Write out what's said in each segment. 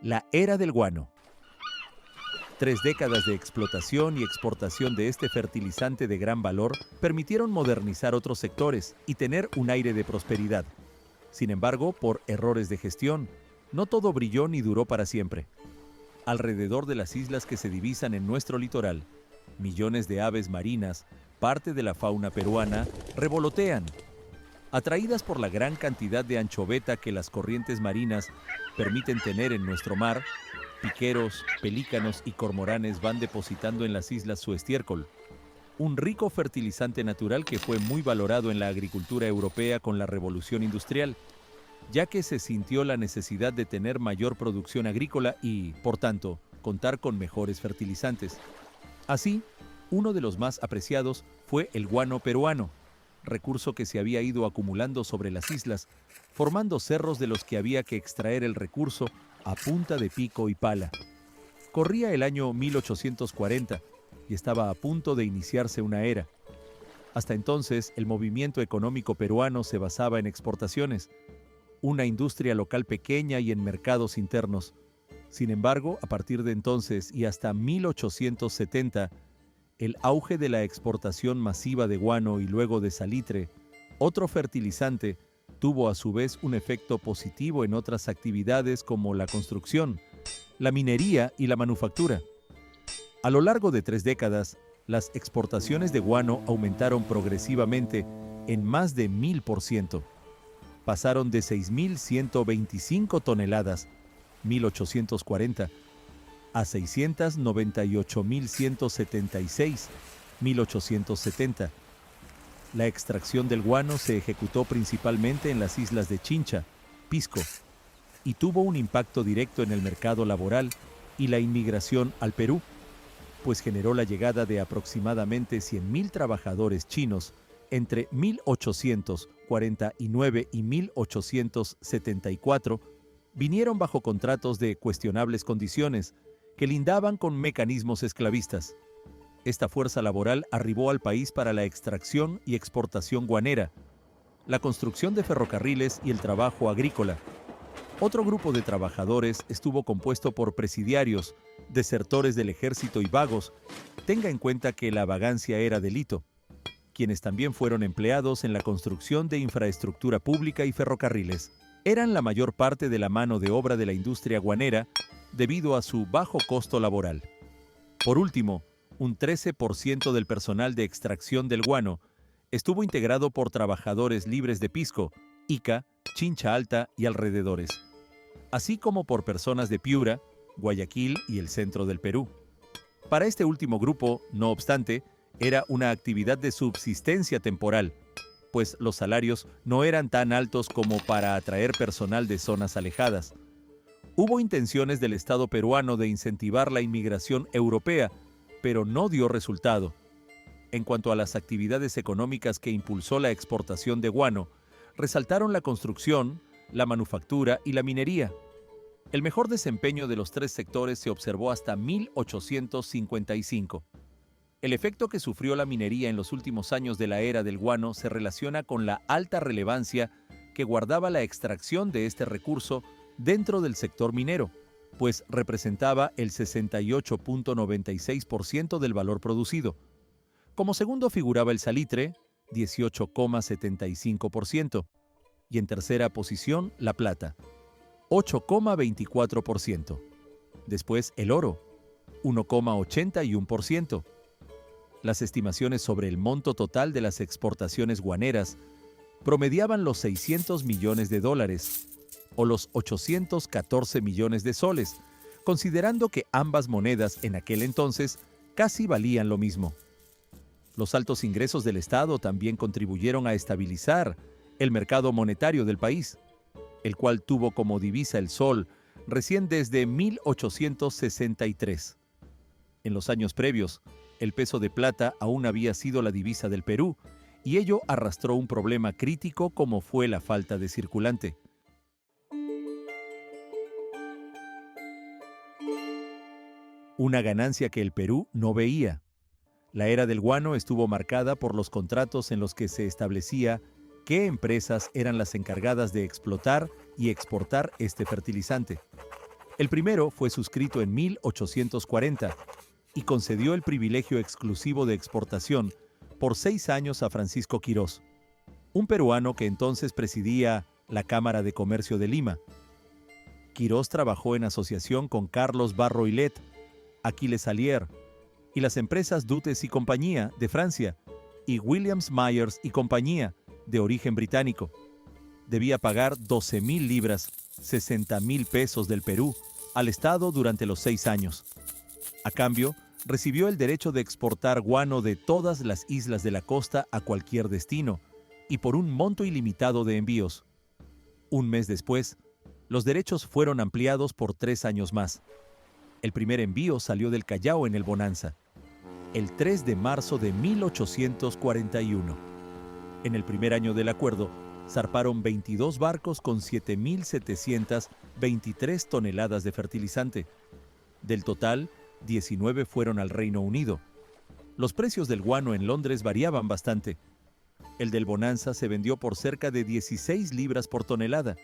La era del guano. 3 décadas de explotación y exportación de este fertilizante de gran valor permitieron modernizar otros sectores y tener un aire de prosperidad. Sin embargo, por errores de gestión, no todo brilló ni duró para siempre. Alrededor de las islas que se divisan en nuestro litoral, millones de aves marinas, parte de la fauna peruana, revolotean. Atraídas por la gran cantidad de anchoveta que las corrientes marinas permiten tener en nuestro mar, piqueros, pelícanos y cormoranes van depositando en las islas su estiércol, un rico fertilizante natural que fue muy valorado en la agricultura europea con la revolución industrial, ya que se sintió la necesidad de tener mayor producción agrícola y, por tanto, contar con mejores fertilizantes. Así, uno de los más apreciados fue el guano peruano, recurso que se había ido acumulando sobre las islas, formando cerros de los que había que extraer el recurso a punta de pico y pala. Corría el año 1840 y estaba a punto de iniciarse una era. Hasta entonces, el movimiento económico peruano se basaba en exportaciones, una industria local pequeña y en mercados internos. Sin embargo, a partir de entonces y hasta 1870, el auge de la exportación masiva de guano y luego de salitre, otro fertilizante, tuvo a su vez un efecto positivo en otras actividades como la construcción, la minería y la manufactura. A lo largo de 3 décadas, las exportaciones de guano aumentaron progresivamente en más de 1000%. Pasaron de 6.125 toneladas, 1840, a 698.176, 1870. La extracción del guano se ejecutó principalmente en las islas de Chincha, Pisco, y tuvo un impacto directo en el mercado laboral y la inmigración al Perú, pues generó la llegada de aproximadamente 100.000 trabajadores chinos entre 1849 y 1874, vinieron bajo contratos de cuestionables condiciones que lindaban con mecanismos esclavistas. Esta fuerza laboral arribó al país para la extracción y exportación guanera, la construcción de ferrocarriles y el trabajo agrícola. Otro grupo de trabajadores estuvo compuesto por presidiarios, desertores del ejército y vagos. Tenga en cuenta que la vagancia era delito, quienes también fueron empleados en la construcción de infraestructura pública y ferrocarriles. Eran la mayor parte de la mano de obra de la industria guanera debido a su bajo costo laboral. Por último, un 13% del personal de extracción del guano estuvo integrado por trabajadores libres de Pisco, Ica, Chincha Alta y alrededores, así como por personas de Piura, Guayaquil y el centro del Perú. Para este último grupo, no obstante, era una actividad de subsistencia temporal, pues los salarios no eran tan altos como para atraer personal de zonas alejadas. Hubo intenciones del Estado peruano de incentivar la inmigración europea, pero no dio resultado. En cuanto a las actividades económicas que impulsó la exportación de guano, resaltaron la construcción, la manufactura y la minería. El mejor desempeño de los 3 sectores se observó hasta 1855. El efecto que sufrió la minería en los últimos años de la era del guano se relaciona con la alta relevancia que guardaba la extracción de este recurso dentro del sector minero, pues representaba el 68.96% del valor producido. Como segundo figuraba el salitre, 18.75%, y en tercera posición la plata, 8.24%. Después el oro, 1.81%. Las estimaciones sobre el monto total de las exportaciones guaneras promediaban los 600 millones de dólares o los 814 millones de soles, considerando que ambas monedas en aquel entonces casi valían lo mismo. Los altos ingresos del Estado también contribuyeron a estabilizar el mercado monetario del país, el cual tuvo como divisa el sol recién desde 1863. En los años previos, el peso de plata aún había sido la divisa del Perú, y ello arrastró un problema crítico como fue la falta de circulante. Una ganancia que el Perú no veía. La era del guano estuvo marcada por los contratos en los que se establecía qué empresas eran las encargadas de explotar y exportar este fertilizante. El primero fue suscrito en 1840 y concedió el privilegio exclusivo de exportación por 6 años a Francisco Quirós, un peruano que entonces presidía la Cámara de Comercio de Lima. Quirós trabajó en asociación con Carlos Barroilet, Aquiles Allier y las empresas Dutes y Compañía de Francia y Williams Myers y Compañía de origen británico. Debía pagar 12,000 libras, 60,000 pesos del Perú, al Estado durante los 6 años. A cambio, recibió el derecho de exportar guano de todas las islas de la costa a cualquier destino y por un monto ilimitado de envíos. Un mes después, los derechos fueron ampliados por 3 años más. El primer envío salió del Callao en el Bonanza, el 3 de marzo de 1841. En el primer año del acuerdo, zarparon 22 barcos con 7,723 toneladas de fertilizante. Del total, 19 fueron al Reino Unido. Los precios del guano en Londres variaban bastante. El del Bonanza se vendió por cerca de 16 libras por tonelada,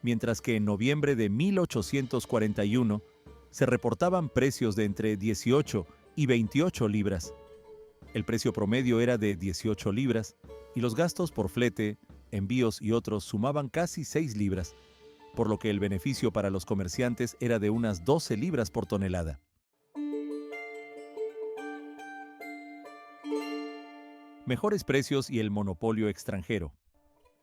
mientras que en noviembre de 1841 se reportaban precios de entre 18 y 28 libras. El precio promedio era de 18 libras y los gastos por flete, envíos y otros sumaban casi 6 libras, por lo que el beneficio para los comerciantes era de unas 12 libras por tonelada. Mejores precios y el monopolio extranjero.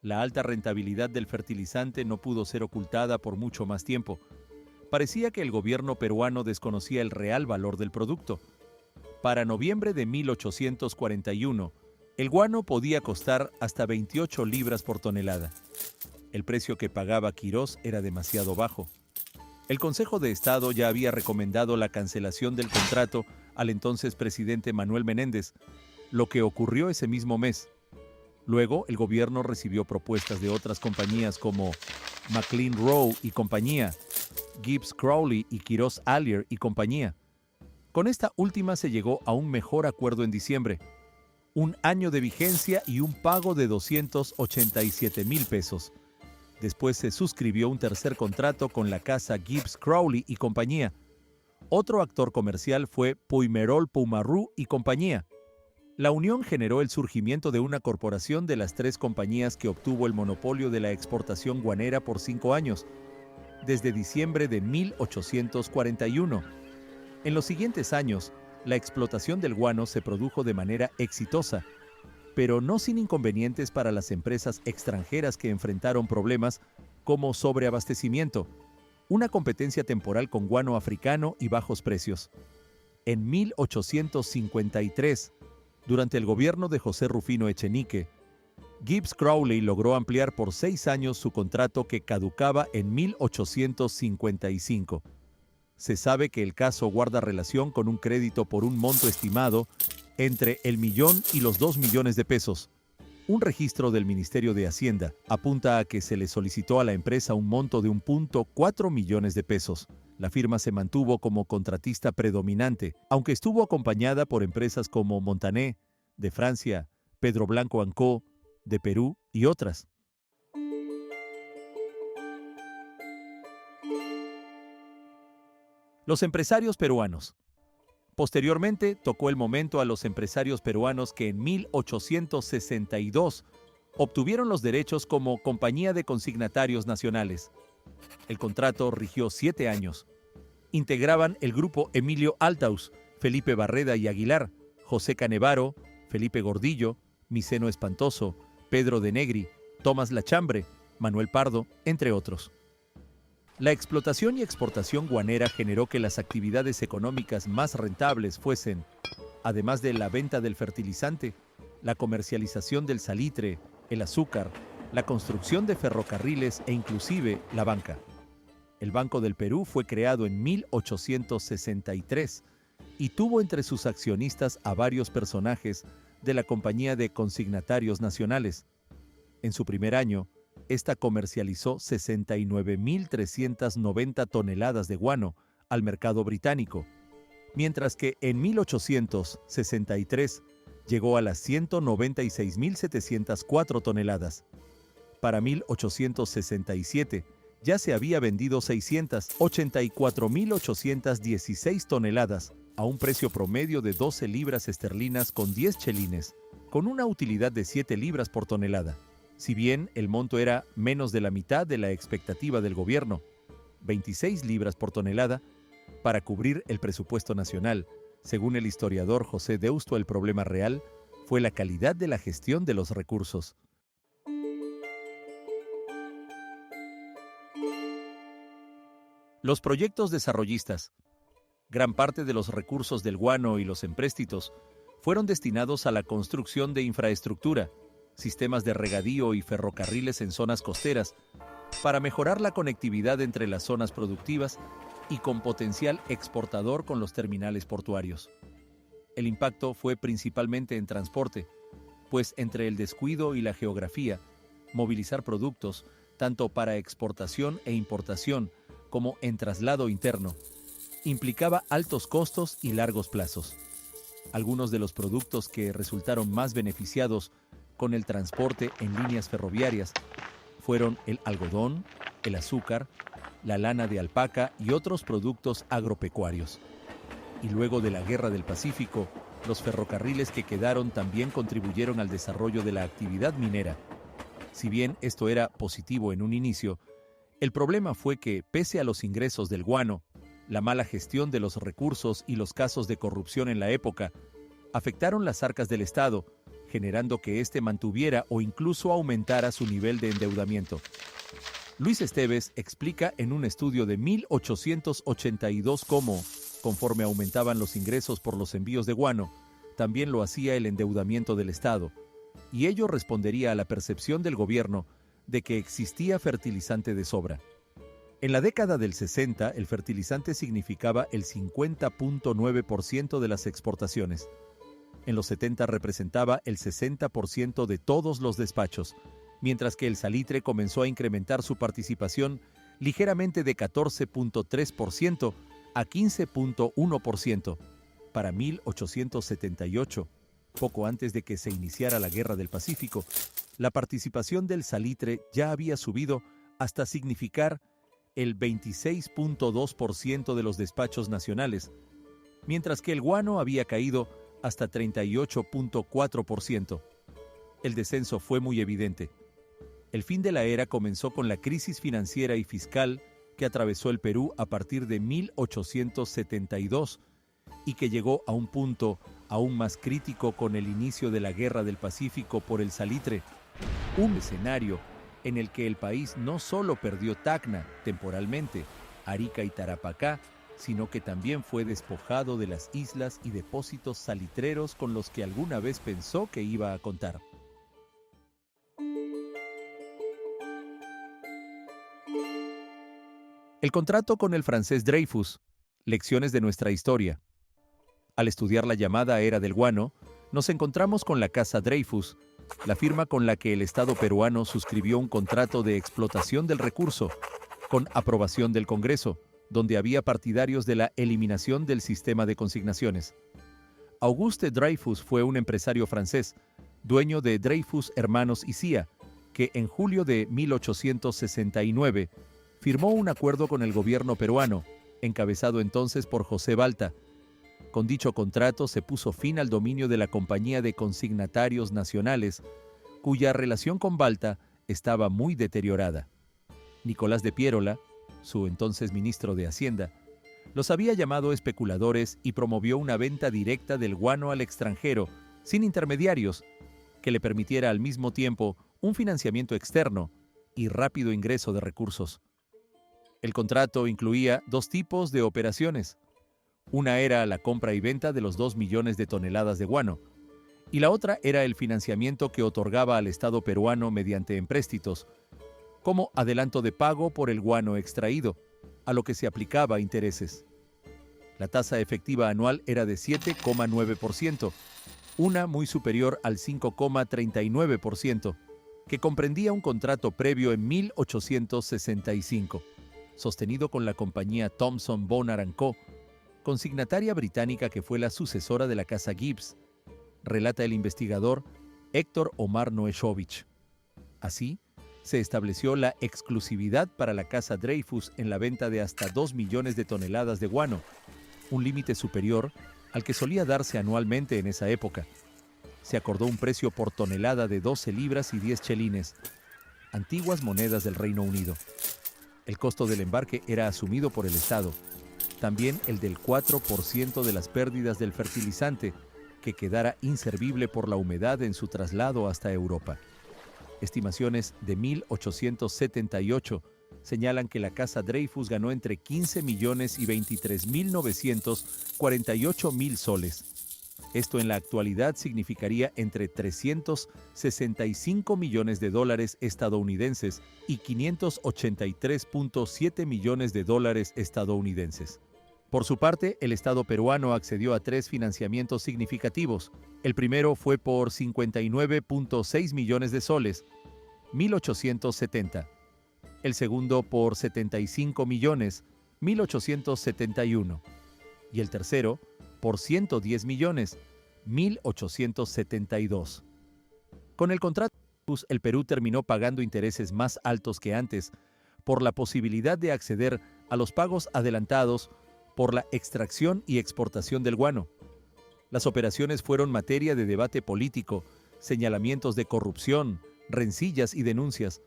La alta rentabilidad del fertilizante no pudo ser ocultada por mucho más tiempo. Parecía que el gobierno peruano desconocía el real valor del producto. Para noviembre de 1841, el guano podía costar hasta 28 libras por tonelada. El precio que pagaba Quirós era demasiado bajo. El Consejo de Estado ya había recomendado la cancelación del contrato al entonces presidente Manuel Menéndez, lo que ocurrió ese mismo mes. Luego, el gobierno recibió propuestas de otras compañías como McLean Rowe y compañía, Gibbs Crowley y Quirós Allier y compañía. Con esta última se llegó a un mejor acuerdo en diciembre, un año de vigencia y un pago de 287,000 pesos. Después se suscribió un tercer contrato con la casa Gibbs Crowley y compañía. Otro actor comercial fue Puimerol Poumarou y compañía. La unión generó el surgimiento de una corporación de las 3 compañías que obtuvo el monopolio de la exportación guanera por 5 años, desde diciembre de 1841. En los siguientes años, la explotación del guano se produjo de manera exitosa, pero no sin inconvenientes para las empresas extranjeras que enfrentaron problemas como sobreabastecimiento, una competencia temporal con guano africano y bajos precios. En 1853, durante el gobierno de José Rufino Echenique, Gibbs Crowley logró ampliar por 6 años su contrato que caducaba en 1855. Se sabe que el caso guarda relación con un crédito por un monto estimado entre el 1,000,000 y los 2 millones de pesos. Un registro del Ministerio de Hacienda apunta a que se le solicitó a la empresa un monto de 1,4 millones de pesos. La firma se mantuvo como contratista predominante, aunque estuvo acompañada por empresas como Montané, de Francia, Pedro Blanco & Co., de Perú y otras. Los empresarios peruanos. Posteriormente, tocó el momento a los empresarios peruanos que en 1862 obtuvieron los derechos como Compañía de Consignatarios Nacionales. El contrato rigió 7 años. Integraban el grupo Emilio Altaus, Felipe Barreda y Aguilar, José Canevaro, Felipe Gordillo, Miceno Espantoso, Pedro de Negri, Tomás Lachambre, Manuel Pardo, entre otros. La explotación y exportación guanera generó que las actividades económicas más rentables fuesen, además de la venta del fertilizante, la comercialización del salitre, el azúcar, la construcción de ferrocarriles e inclusive la banca. El Banco del Perú fue creado en 1863 y tuvo entre sus accionistas a varios personajes de la Compañía de Consignatarios Nacionales. En su primer año, esta comercializó 69,390 toneladas de guano al mercado británico, mientras que en 1863 llegó a las 196,704 toneladas. Para 1867 ya se había vendido 684.816 toneladas a un precio promedio de 12 libras esterlinas con 10 chelines, con una utilidad de 7 libras por tonelada. Si bien el monto era menos de la mitad de la expectativa del gobierno, 26 libras por tonelada, para cubrir el presupuesto nacional, según el historiador José Deusto, el problema real fue la calidad de la gestión de los recursos. Los proyectos desarrollistas. Gran parte de los recursos del guano y los empréstitos fueron destinados a la construcción de infraestructura, sistemas de regadío y ferrocarriles en zonas costeras, para mejorar la conectividad entre las zonas productivas y con potencial exportador con los terminales portuarios. El impacto fue principalmente en transporte, pues entre el descuido y la geografía, movilizar productos, tanto para exportación e importación como en traslado interno, implicaba altos costos y largos plazos. Algunos de los productos que resultaron más beneficiados con el transporte en líneas ferroviarias fueron el algodón, el azúcar, la lana de alpaca y otros productos agropecuarios. Y luego de la Guerra del Pacífico, los ferrocarriles que quedaron también contribuyeron al desarrollo de la actividad minera. Si bien esto era positivo en un inicio, el problema fue que, pese a los ingresos del guano, la mala gestión de los recursos y los casos de corrupción en la época afectaron las arcas del Estado, generando que éste mantuviera o incluso aumentara su nivel de endeudamiento. Luis Esteves explica en un estudio de 1882 cómo, conforme aumentaban los ingresos por los envíos de guano, también lo hacía el endeudamiento del Estado, y ello respondería a la percepción del gobierno de que existía fertilizante de sobra. En la década del 60, el fertilizante significaba el 50.9% de las exportaciones. En los 70 representaba el 60% de todos los despachos, mientras que el salitre comenzó a incrementar su participación ligeramente de 14.3% a 15.1%. Para 1878, poco antes de que se iniciara la Guerra del Pacífico, la participación del salitre ya había subido hasta significar el 26.2% de los despachos nacionales, mientras que el guano había caído hasta 38.4%. El descenso fue muy evidente. El fin de la era comenzó con la crisis financiera y fiscal que atravesó el Perú a partir de 1872 y que llegó a un punto aún más crítico con el inicio de la Guerra del Pacífico por el salitre, un escenario en el que el país no solo perdió Tacna temporalmente, Arica y Tarapacá, sino que también fue despojado de las islas y depósitos salitreros con los que alguna vez pensó que iba a contar. El contrato con el francés Dreyfus, lecciones de nuestra historia. Al estudiar la llamada era del guano, nos encontramos con la Casa Dreyfus, la firma con la que el Estado peruano suscribió un contrato de explotación del recurso, con aprobación del Congreso, donde había partidarios de la eliminación del sistema de consignaciones. Auguste Dreyfus fue un empresario francés, dueño de Dreyfus Hermanos y Cia, que en julio de 1869 firmó un acuerdo con el gobierno peruano, encabezado entonces por José Balta. Con dicho contrato se puso fin al dominio de la Compañía de Consignatarios Nacionales, cuya relación con Balta estaba muy deteriorada. Nicolás de Piérola, su entonces ministro de Hacienda, los había llamado especuladores y promovió una venta directa del guano al extranjero, sin intermediarios, que le permitiera al mismo tiempo un financiamiento externo y rápido ingreso de recursos. El contrato incluía dos tipos de operaciones. Una era la compra y venta de los 2 millones de toneladas de guano, y la otra era el financiamiento que otorgaba al Estado peruano mediante empréstitos, como adelanto de pago por el guano extraído, a lo que se aplicaba intereses. La tasa efectiva anual era de 7,9%, una muy superior al 5,39%, que comprendía un contrato previo en 1865, sostenido con la compañía Thomson Bonner & Co., consignataria británica que fue la sucesora de la Casa Gibbs, relata el investigador Héctor Omar Noeshovich. Así, se estableció la exclusividad para la Casa Dreyfus en la venta de hasta 2 millones de toneladas de guano, un límite superior al que solía darse anualmente en esa época. Se acordó un precio por tonelada de 12 libras y 10 chelines, antiguas monedas del Reino Unido. El costo del embarque era asumido por el Estado, también el del 4% de las pérdidas del fertilizante, que quedara inservible por la humedad en su traslado hasta Europa. Estimaciones de 1878 señalan que la Casa Dreyfus ganó entre 15 millones y 23.948.000 soles. Esto en la actualidad significaría entre 365 millones de dólares estadounidenses y 583.7 millones de dólares estadounidenses. Por su parte, el Estado peruano accedió a 3 financiamientos significativos. El primero fue por 59.6 millones de soles, 1870. El segundo por 75 millones, 1871. Y el tercero por 110 millones, 1872. Con el contrato, el Perú terminó pagando intereses más altos que antes por la posibilidad de acceder a los pagos adelantados por la extracción y exportación del guano. Las operaciones fueron materia de debate político, señalamientos de corrupción, rencillas y denuncias.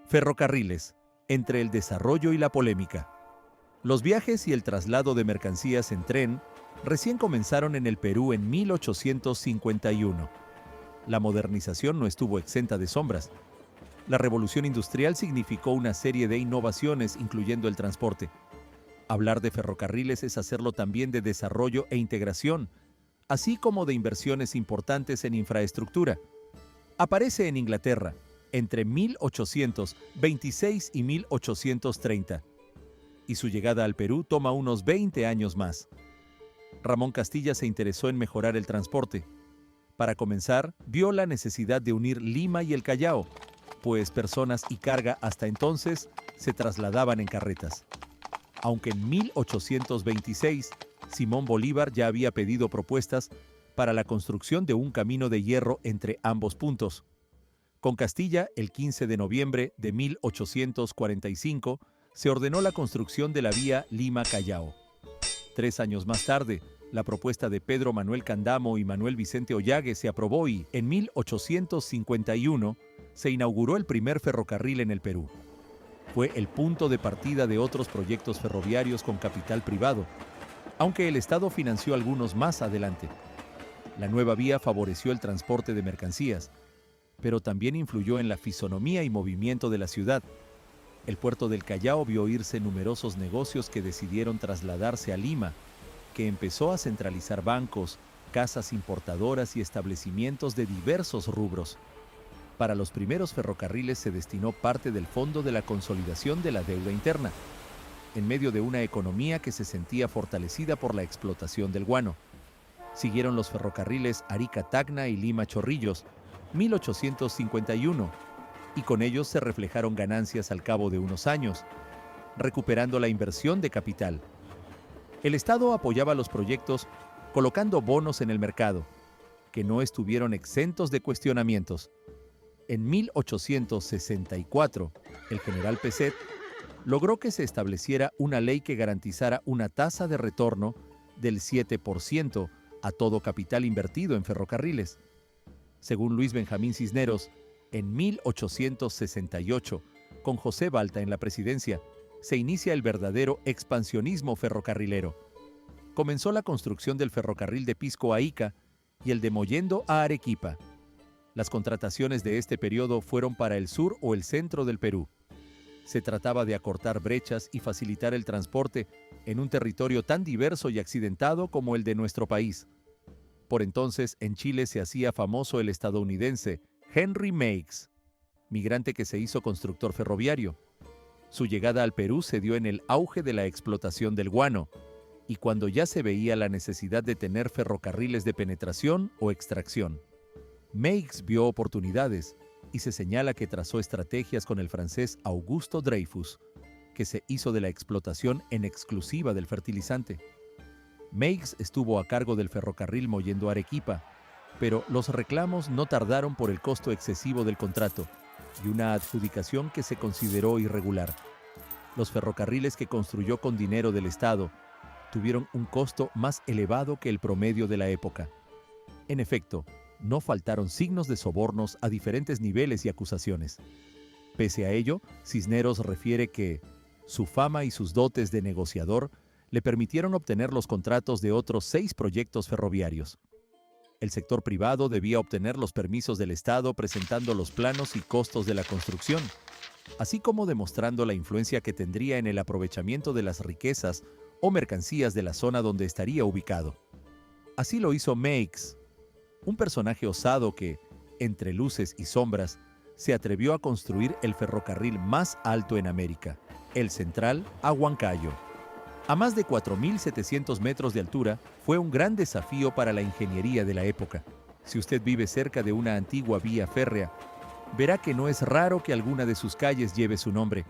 Ferrocarriles, entre el desarrollo y la polémica. Los viajes y el traslado de mercancías en tren recién comenzaron en el Perú en 1851. La modernización no estuvo exenta de sombras. La revolución industrial significó una serie de innovaciones, incluyendo el transporte. Hablar de ferrocarriles es hacerlo también de desarrollo e integración, así como de inversiones importantes en infraestructura. Aparece en Inglaterra entre 1826 y 1830, y su llegada al Perú toma unos 20 años más. Ramón Castilla se interesó en mejorar el transporte. Para comenzar, vio la necesidad de unir Lima y el Callao, pues personas y carga hasta entonces se trasladaban en carretas. Aunque en 1826 Simón Bolívar ya había pedido propuestas para la construcción de un camino de hierro entre ambos puntos. Con Castilla, el 15 de noviembre de 1845, se ordenó la construcción de la vía Lima-Callao. 3 años más tarde, la propuesta de Pedro Manuel Candamo y Manuel Vicente Ollague se aprobó y, en 1851, se inauguró el primer ferrocarril en el Perú. Fue el punto de partida de otros proyectos ferroviarios con capital privado, aunque el Estado financió algunos más adelante. La nueva vía favoreció el transporte de mercancías, pero también influyó en la fisonomía y movimiento de la ciudad. El puerto del Callao vio irse numerosos negocios que decidieron trasladarse a Lima, que empezó a centralizar bancos, casas importadoras y establecimientos de diversos rubros. Para los primeros ferrocarriles se destinó parte del fondo de la consolidación de la deuda interna, en medio de una economía que se sentía fortalecida por la explotación del guano. Siguieron los ferrocarriles Arica-Tacna y Lima-Chorrillos, 1851, y con ellos se reflejaron ganancias al cabo de unos años, recuperando la inversión de capital. El Estado apoyaba los proyectos colocando bonos en el mercado, que no estuvieron exentos de cuestionamientos. En 1864, el general Peset logró que se estableciera una ley que garantizara una tasa de retorno del 7% a todo capital invertido en ferrocarriles. Según Luis Benjamín Cisneros, en 1868, con José Balta en la presidencia, se inicia el verdadero expansionismo ferrocarrilero. Comenzó la construcción del ferrocarril de Pisco a Ica y el de Mollendo a Arequipa. Las contrataciones de este periodo fueron para el sur o el centro del Perú. Se trataba de acortar brechas y facilitar el transporte en un territorio tan diverso y accidentado como el de nuestro país. Por entonces, en Chile se hacía famoso el estadounidense Henry Meigs, migrante que se hizo constructor ferroviario. Su llegada al Perú se dio en el auge de la explotación del guano, y cuando ya se veía la necesidad de tener ferrocarriles de penetración o extracción. Meigs vio oportunidades y se señala que trazó estrategias con el francés Augusto Dreyfus, que se hizo de la explotación en exclusiva del fertilizante. Meigs estuvo a cargo del ferrocarril Mollendo Arequipa Pero los reclamos no tardaron por el costo excesivo del contrato y una adjudicación que se consideró irregular. Los ferrocarriles que construyó con dinero del Estado tuvieron un costo más elevado que el promedio de la época. En efecto, no faltaron signos de sobornos a diferentes niveles y acusaciones. Pese a ello, Cisneros refiere que su fama y sus dotes de negociador le permitieron obtener los contratos de otros 6 proyectos ferroviarios. El sector privado debía obtener los permisos del Estado presentando los planos y costos de la construcción, así como demostrando la influencia que tendría en el aprovechamiento de las riquezas o mercancías de la zona donde estaría ubicado. Así lo hizo Meigs, un personaje osado que, entre luces y sombras, se atrevió a construir el ferrocarril más alto en América, el Central a Huancayo. A más de 4.700 metros de altura, fue un gran desafío para la ingeniería de la época. Si usted vive cerca de una antigua vía férrea, verá que no es raro que alguna de sus calles lleve su nombre.